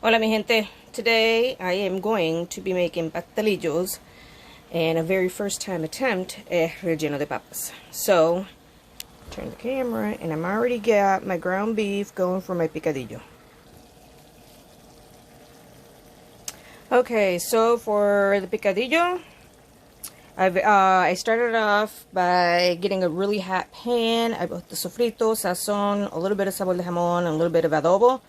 Hola mi gente, today I am going to be making pastelillos and a very first time attempt at relleno de papas. So, turn the camera and I'm already got my ground beef going for my picadillo. Okay, so for the picadillo, I started off by getting a really hot pan. I put the sofrito, sazon, a little bit of sabor de jamón, and a little bit of adobo.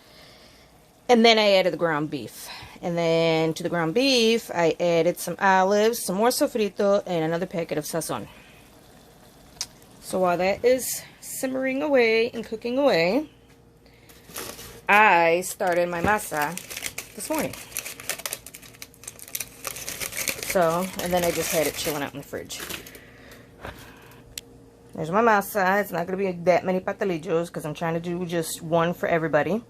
And then I added the ground beef. And then to the ground beef, I added some olives, some more sofrito, and another packet of sazon. So while that is simmering away and cooking away, I started my masa this morning. So, and then I just had it chilling out in the fridge. There's my masa. It's not going to be that many pastelillos because I'm trying to do just one for everybody.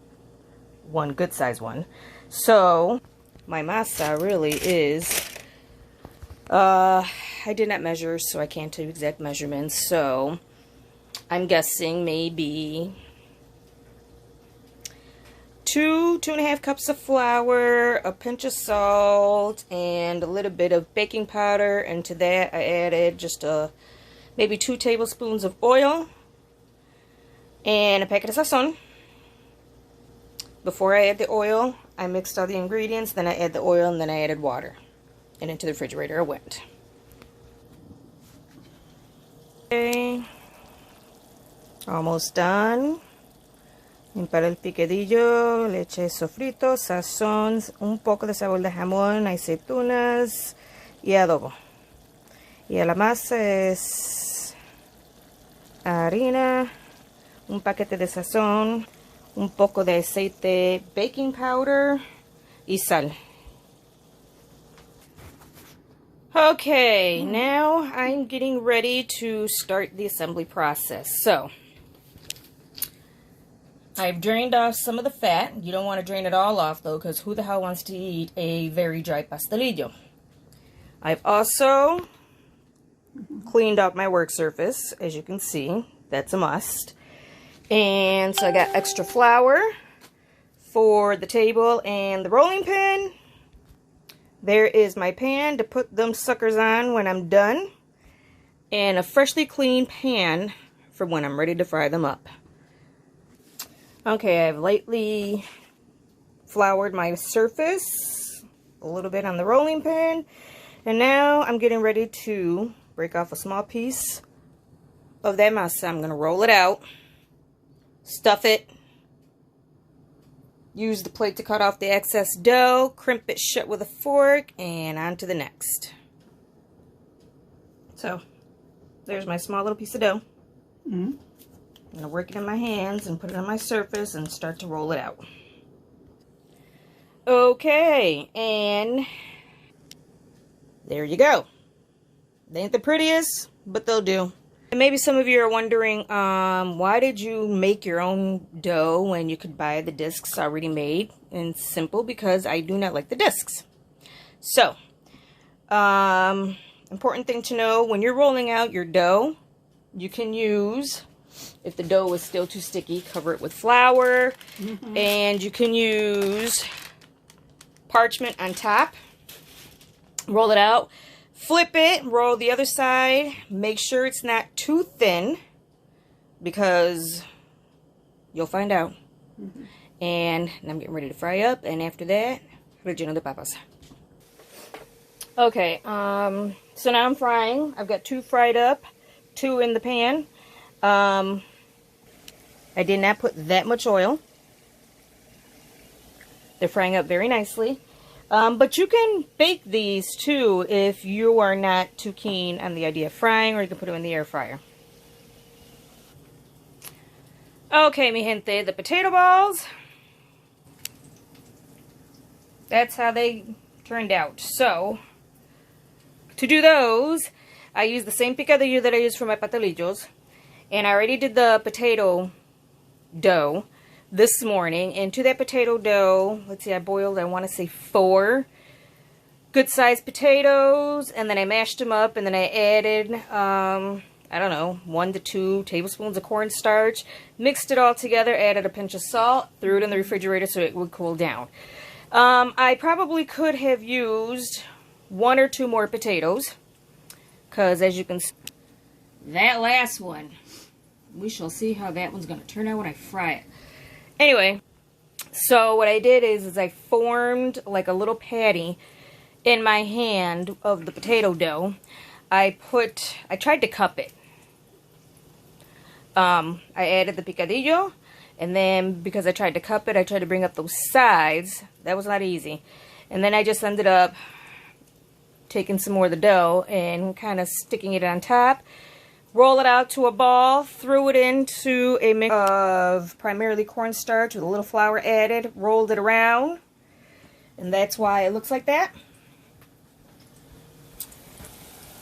One good size one. So my masa really is I did not measure, so I can't tell you exact measurements, so I'm guessing maybe 2.5 cups of flour, a pinch of salt, and a little bit of baking powder. And to that I added just maybe 2 tablespoons of oil and a packet of sazon. Before I add the oil, I mixed all the ingredients, then I add the oil, and then I added water. And into the refrigerator I went. Okay. Almost done. Y para el picadillo le eché sofrito, sazón, un poco de sabor de jamón, aceitunas y adobo. Y a la masa es harina, un paquete de sazón, un poco de aceite, baking powder y sal. Okay, now I'm getting ready to start the assembly process. So, I've drained off some of the fat. You don't want to drain it all off though, because who the hell wants to eat a very dry pastelillo? I've also cleaned up my work surface, as you can see. That's a must. And so I got extra flour for the table and the rolling pin. There is my pan to put them suckers on when I'm done. And a freshly cleaned pan for when I'm ready to fry them up. Okay, I've lightly floured my surface, a little bit on the rolling pin. And now I'm getting ready to break off a small piece of that masa. I'm going to roll it out. Stuff it, use the plate to cut off the excess dough, crimp it shut with a fork, and on to the next. So, there's my small little piece of dough. I'm going to work it in my hands and put it on my surface and start to roll it out. Okay, and there you go. They ain't the prettiest, but they'll do. And maybe some of you are wondering, why did you make your own dough when you could buy the discs already made? And it's simple, because I do not like the discs. So, important thing to know, when you're rolling out your dough, you can use, if the dough is still too sticky, cover it with flour. And you can use parchment on top. Roll it out. Flip it, roll the other side, make sure it's not too thin, because you'll find out. And I'm getting ready to fry up, and after that, relleno de papas. Okay, so now I'm frying. I've got 2 fried up, 2 in the pan. I did not put that much oil. They're frying up very nicely. But you can bake these too if you are not too keen on the idea of frying, or you can put them in the air fryer. Okay, mi gente, the potato balls. That's how they turned out. So, to do those, I use the same picadillo that I use for my pastelillos. And I already did the potato dough this morning. And to that potato dough, let's see, I boiled, I want to say 4 good sized potatoes, and then I mashed them up, and then I added I don't know, 1 to 2 tablespoons of cornstarch, mixed it all together, added a pinch of salt, threw it in the refrigerator so it would cool down. I probably could have used 1 or 2 more potatoes, because as you can see, that last one, we shall see how that one's going to turn out when I fry it. Anyway, so what I did is I formed like a little patty in my hand of the potato dough. I tried to cup it. I added the picadillo, and then because I tried to cup it, I tried to bring up those sides. That was not easy. And then I just ended up taking some more of the dough and kind of sticking it on top. Roll it out to a ball, threw it into a mix of primarily cornstarch with a little flour added, rolled it around, and that's why it looks like that.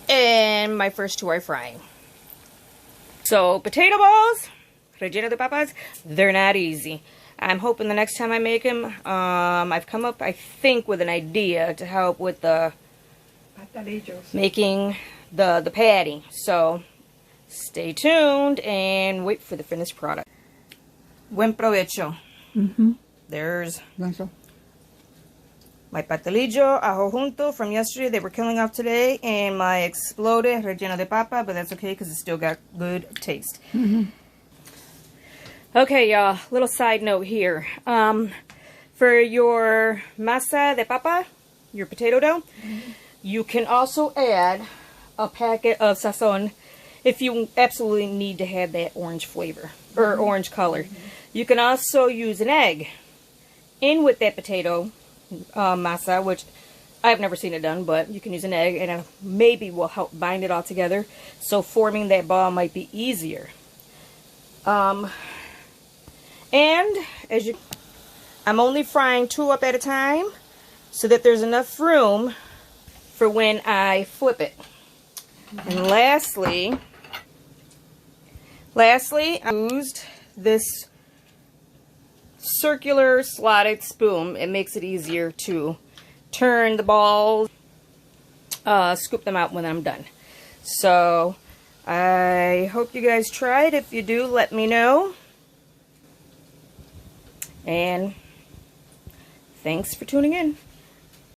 And my first 2 are frying. So potato balls, relleno de papas, they're not easy. I'm hoping the next time I make them, I've come up, I think, with an idea to help with the making the patty. So stay tuned and wait for the finished product. Buen provecho. There's my pastelillo ajo junto from yesterday. They were killing off today. And my explode relleno de papa, but that's okay because it still got good taste. Okay, y'all, little side note here. For your masa de papa, your potato dough, you can also add a packet of sazon if you absolutely need to have that orange flavor or orange color. You can also use an egg in with that potato masa, which I've never seen it done, but you can use an egg and it maybe will help bind it all together, so forming that ball might be easier. And I'm only frying 2 up at a time so that there's enough room for when I flip it. And lastly, I used this circular slotted spoon. It makes it easier to turn the balls, scoop them out when I'm done. So I hope you guys tried. If you do, let me know. And thanks for tuning in.